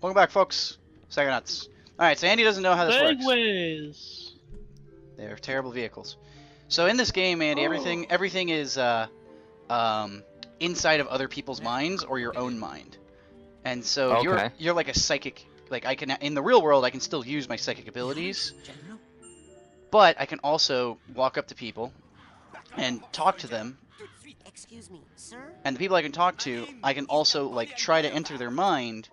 Welcome back, folks. Psychonauts. Alright, so Andy doesn't know how this works. Segways. They're terrible vehicles. So in this game, Andy, everything is inside of other people's minds or your own mind. And so you're like a psychic. Like I can in the real world, I can still use my psychic abilities, but I can also walk up to people and talk to them. Excuse me, sir? And the people I can talk to, I can also like try to enter their mind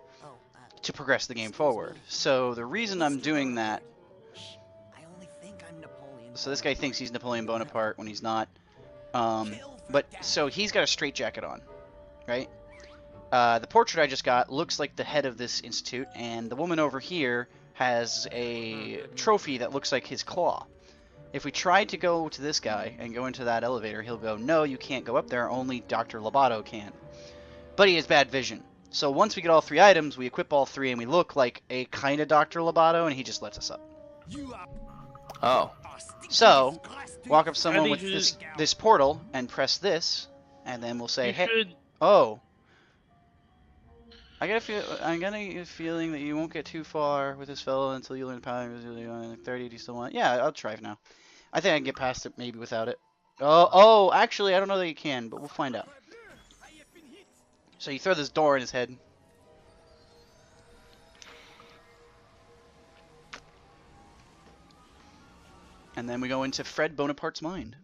to progress the game forward. So the reason I'm doing that. So this guy thinks he's Napoleon Bonaparte when he's not. But so he's got a straitjacket on, right? The portrait I just got looks like the head of this institute, and the woman over here has a trophy that looks like his claw. If we tried to go to this guy and go into that elevator, he'll go, no, you can't go up there, only Dr. Lobato can. But he has bad vision. So once we get all 3 items, we equip all 3, and we look like a kind of Dr. Lobato, and he just lets us up. Oh. So, walk up someone with this portal, and press this, and then we'll say, hey, oh. I'm getting a feeling that you won't get too far with this fellow until you learn the power of 30. Do you still want it? Yeah, I'll try for now. I think I can get past it maybe without it. Oh, actually, I don't know that you can, but we'll find out. So you throw this door in his head. And then we go into Fred Bonaparte's mind.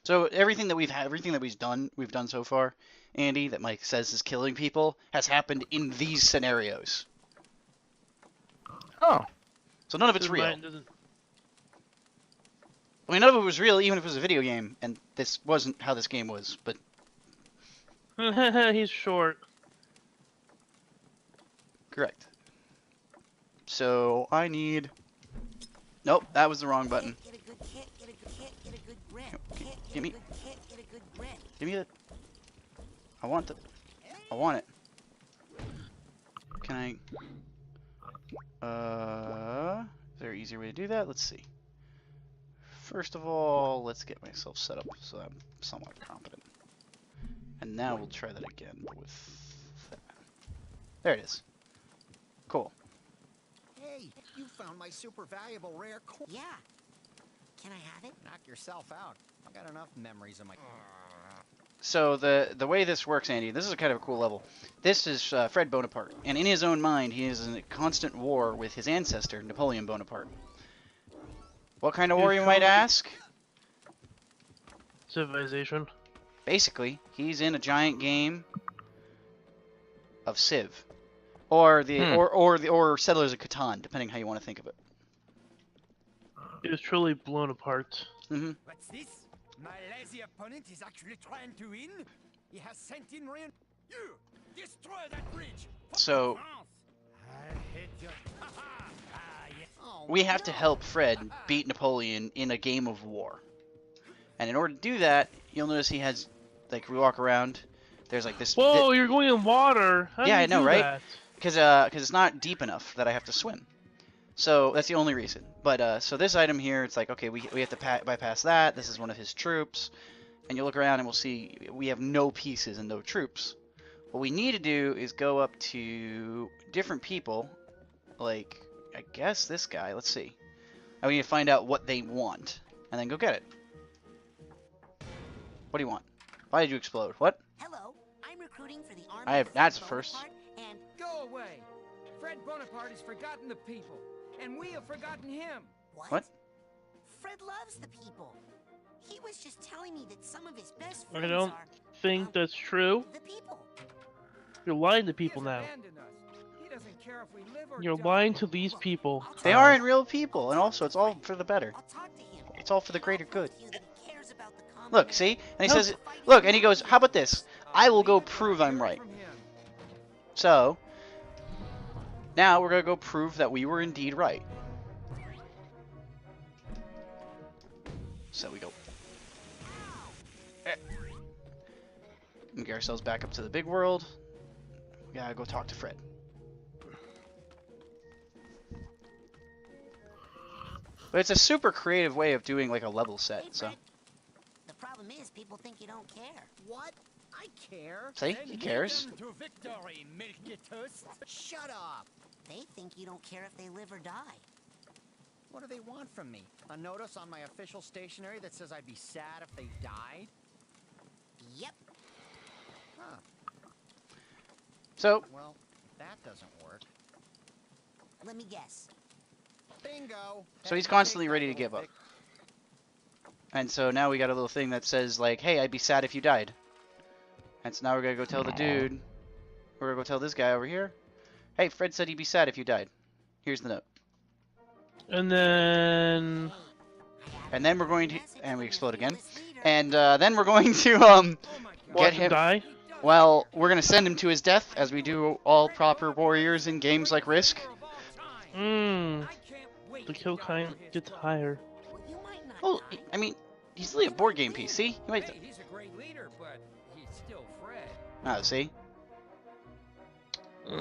So everything that we've done so far, Andy, that Mike says is killing people, has happened in these scenarios. Oh. So none of it's real. I mean, none of it was real, even if it was a video game, and this wasn't how this game was, but... He's short. Correct. So, I need... Nope, that was the wrong button. Give me it. I want it. Can I... is there an easier way to do that? Let's see. First of all, let's get myself set up so I'm somewhat competent. And now we'll try that again, but with that. There it is. Cool. Hey, you found my super valuable rare coin. Yeah. Can I have it? Knock yourself out. I've got enough memories in my... So the way this works, Andy, this is kind of a cool level. This is Fred Bonaparte, and in his own mind, he is in a constant war with his ancestor, Napoleon Bonaparte. What kind of war, you might ask? Civilization. Basically, he's in a giant game of Civ, or or Settlers of Catan, depending how you want to think of it. It was truly blown apart. Mm-hmm. What's this? My lazy opponent is actually trying to win. He has sent in rain. You destroy that bridge. So I hate you. we have to help Fred beat Napoleon in a game of war. And in order to do that, you'll notice he has, like, we walk around. There's like this. Whoa, you're going in water. How yeah, do you I know, do right? that? Because it's not deep enough that I have to swim. So that's the only reason. But so this item here, it's like, okay, we have to bypass that. This is one of his troops. And you look around and we'll see we have no pieces and no troops. What we need to do is go up to different people. Like, I guess this guy. Let's see. And we need to find out what they want. And then go get it. What do you want? Why did you explode? What? Hello, I'm recruiting for the army. That's a first. And Go away. Fred Bonaparte has forgotten the people, and we have forgotten him. What? Fred loves the people. He was just telling me that some of his best I friends don't are think that's true. the people. You're lying to He people has now. abandoned us. He doesn't care if we live or You're die. lying to these people. They aren't real people, and also it's all for the better. I'll talk to him. It's all for the greater good. He cares about the common Look, man. see? And he says, look, and he goes, how about this? I will go prove I'm right. From him. So, now we're going to go prove that we were indeed right. So we go. And get ourselves back up to the big world. We gotta go talk to Fred. But it's a super creative way of doing like a level set, Hey, so. Fred. The problem is people think you don't care. What? I care. See? Then He lead cares. them to victory, Milky-Toast. Shut up. They think you don't care if they live or die. What do they want from me? A notice on my official stationery that says I'd be sad if they died? Yep. Huh. So, Well, that doesn't work. Let me guess. Bingo. So he's Take constantly that, ready to little give up. Vic. and so now we got a little thing that says, like, hey, I'd be sad if you died. And so now we're gonna go tell the dude, we're gonna go tell this guy over here, hey, Fred said he'd be sad if you died. Here's the note. And then And then we're going to, Message and we from your explode again. fearless leader. And then we're going to, Oh my God. watch him- him die. well, we're gonna send him to his death, as we do all proper warriors in games like Risk. Mmm. I can't wait The to kill die count for his gets cause. higher. You might not Well, die. I mean, he's really a board game piece, see? He might, Hey, he's a great leader, but he's still Fred. oh, see?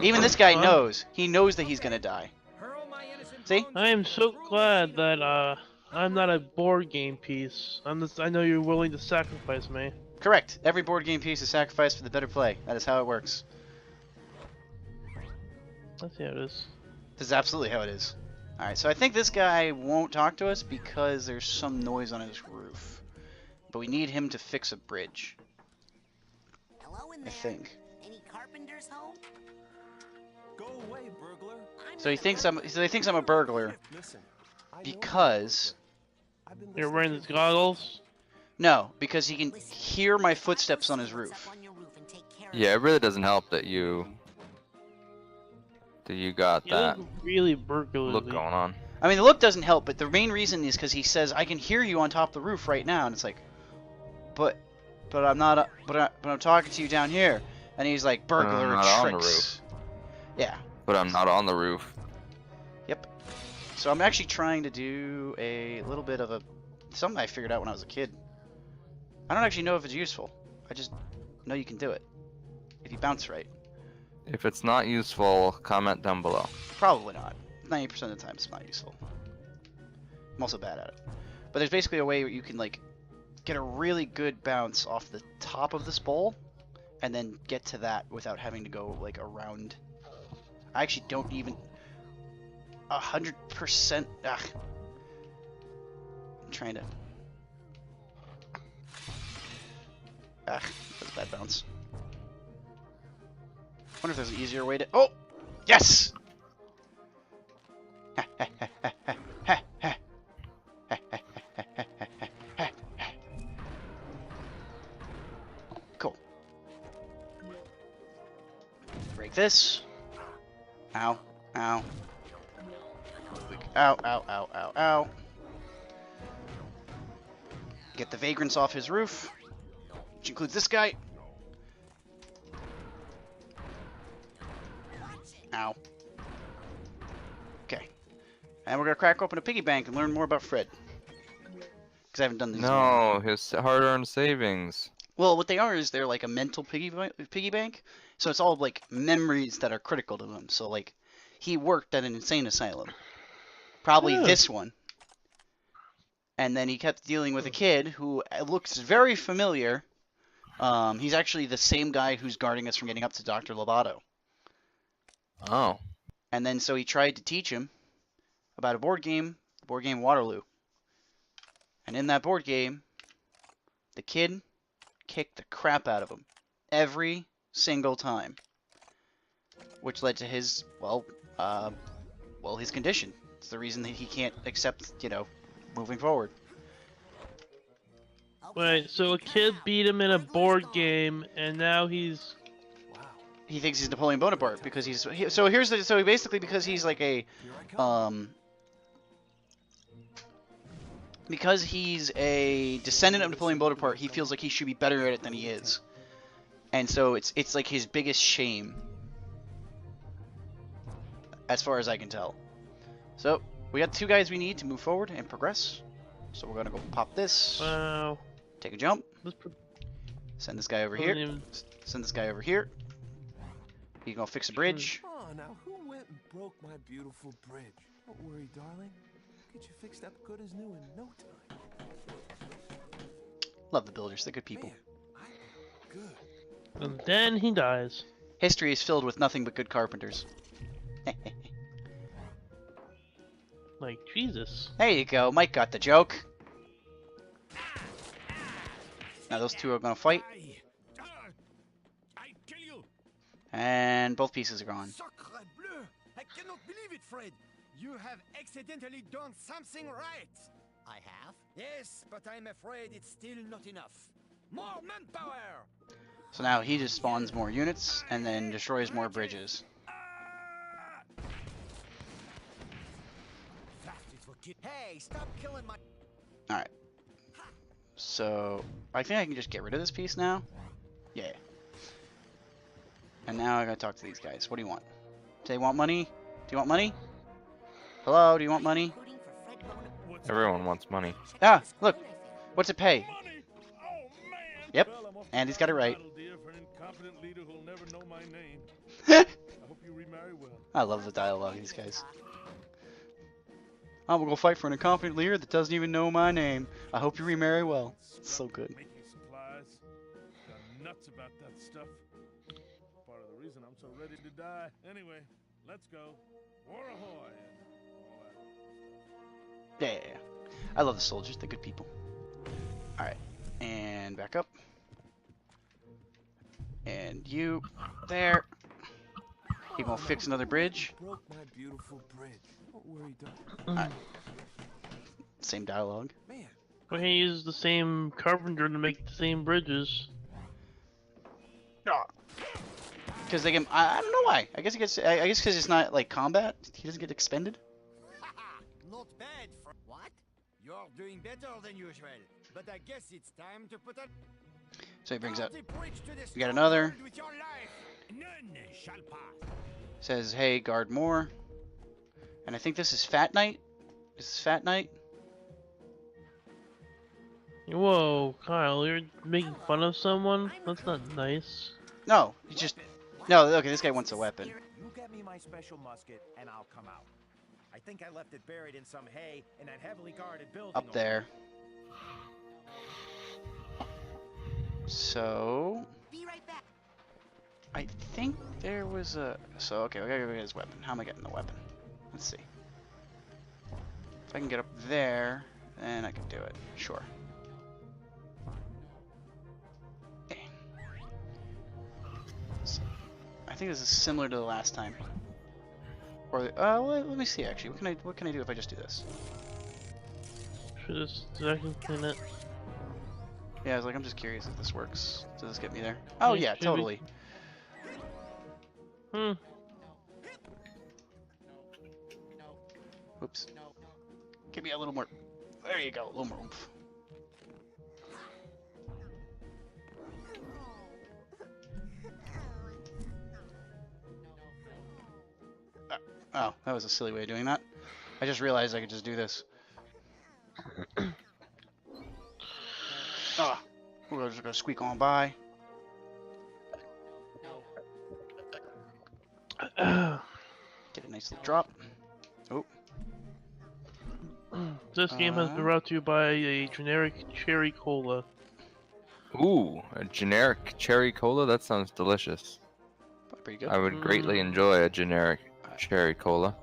Even this guy I'm- knows. He knows that he's gonna die. Hurl my innocent See? bones I am into so the cruel glad machine of that I'm not a board game piece. I know you're willing to sacrifice me. Correct. Every board game piece is sacrificed for the better play. That is how it works. That's how it is. This is absolutely how it is. Alright, so I think this guy won't talk to us because there's some noise on his roof. But we need him to fix a bridge, Hello in I there. think. Any carpenters home? Go away, burglar. I'm So he not a thinks burglar. I'm a burglar Listen. I know because you're a burglar. I've been You're listening wearing to his your goggles. no, because he can Listen, hear my if I go footsteps on see his what's roof. up on your roof and take care of Yeah, it, it really doesn't help that you got You that look really burglary. look going on. I mean, the look doesn't help, but the main reason is because he says, I can hear you on top of the roof right now, and it's like, but I'm not, but I'm talking to you down here, and he's like, burglar not on the tricks. Yeah. But I'm not on the roof. Yep. So I'm actually trying to do a little bit of something I figured out when I was a kid. I don't actually know if it's useful. I just know you can do it if you bounce right. If it's not useful, comment down below. Probably not. 90% of the time it's not useful. I'm also bad at it. But there's basically a way where you can like get a really good bounce off the top of this bowl and then get to that without having to go like around. I actually don't even 100%. I'm trying to. That's a bad bounce. Wonder if there's an easier way to. Oh, yes. Cool. Break this. Ow. Ow. Ow, ow, ow, ow, ow. Get the vagrants off his roof, which includes this guy. Ow. Okay. And we're gonna crack open a piggy bank and learn more about Fred. Because I haven't done these yet. No, his hard-earned savings. Well, what they are is they're like a mental piggy bank. So it's all like memories that are critical to him. So like, he worked at an insane asylum. Probably Yeah. this one. And then he kept dealing with a kid who looks very familiar. He's actually the same guy who's guarding us from getting up to Dr. Lovato. Oh. And then so he tried to teach him about a board game, the board game Waterloo. And in that board game, the kid kicked the crap out of him every single time, which led to his his condition. It's the reason that he can't accept, moving forward. Wait, so a kid beat him in a board game, and now he's He thinks he's Napoleon Bonaparte because because he's like a because he's a descendant of Napoleon Bonaparte, he feels like he should be better at it than he is. And so it's like his biggest shame, as far as I can tell. So we got 2 guys we need to move forward and progress. So we're gonna go pop this, wow. take a jump, This send this guy over doesn't here, even- send this guy over here. He's gonna fix a bridge. Oh, now who went and broke my beautiful bridge? Don't worry, darling. Get you fixed up good as new in no time. Love the builders, they're good people. Man, I am good. And then he dies. History is filled with nothing but good carpenters. Like, Jesus. There you go. Mike got the joke. Now those two are gonna fight, I kill you. and both pieces are gone. Sacre bleu! I cannot believe it, Fred. You have accidentally done something right. I have? Yes, but I'm afraid it's still not enough. More manpower. So now he just spawns more units and then destroys more bridges. Hey, stop killing my. Alright. So, I think I can just get rid of this piece now. Yeah. And now I gotta talk to these guys. What do you want? Do they want money? Do you want money? Hello, do you want money? Recruiting for Fred Bona- Everyone wants money. Check Ah, this look. quote I found. What's it pay? Money. Oh man. Yep. Well, I'm off And he's got it right. battle, dear, for an incompetent leader who'll never know my name. I hope you remarry well. I love the dialogue of these guys. I'm gonna go fight for an incompetent leader that doesn't even know my name. I hope you remarry well. It's so good. Making supplies. Gone nuts about that stuff. Part of the reason I'm so ready to die. Anyway, let's go. War ahoy. And all that. Yeah, yeah, yeah. I love the soldiers. They're good people. Alright. And back up. And you there. He gonna fix another bridge. Broke my beautiful bridge. Don't worry, darling. Alright. Same dialogue. Man, Why can't you use the same carpenter to make the same bridges? Because they get. I don't know why. I guess he gets. I guess because it's not like combat. He doesn't get expended. Not bad for. What? You're doing better than usual. But I guess it's time to put a So he brings up. the bridge to the We got strong another. world with your life. None shall pass. Says, hey, guard more. And I think this is Fat Night. This is Fat Night. Whoa, Kyle, you're making fun of someone? That's not nice. No, you just. No, okay, this guy wants a weapon. You get me my special musket, and I'll come out. I think I left it buried in some hay in that heavily guarded building. Up there. So. Be right back. I think there was a. So, okay, we gotta go get his weapon. How am I getting the weapon? Let's see. If I can get up there, then I can do it. Sure. Okay. So, I think this is similar to the last time. Or, let me see actually. What can I do if I just do this? Should just vacuum clean it. Yeah, I was like, I'm just curious if this works. Does this get me there? Oh Yeah, yeah, should be. totally. Hmm. Oops. Give me a little more. There you go, a little more oomph. Oh, that was a silly way of doing that. I just realized I could just do this. Ah, we're just gonna squeak on by. Get a nice little drop. Oh, This game has been brought to you by a generic cherry cola. Ooh, a generic cherry cola? That sounds delicious. pretty good. I would greatly enjoy a generic cherry cola.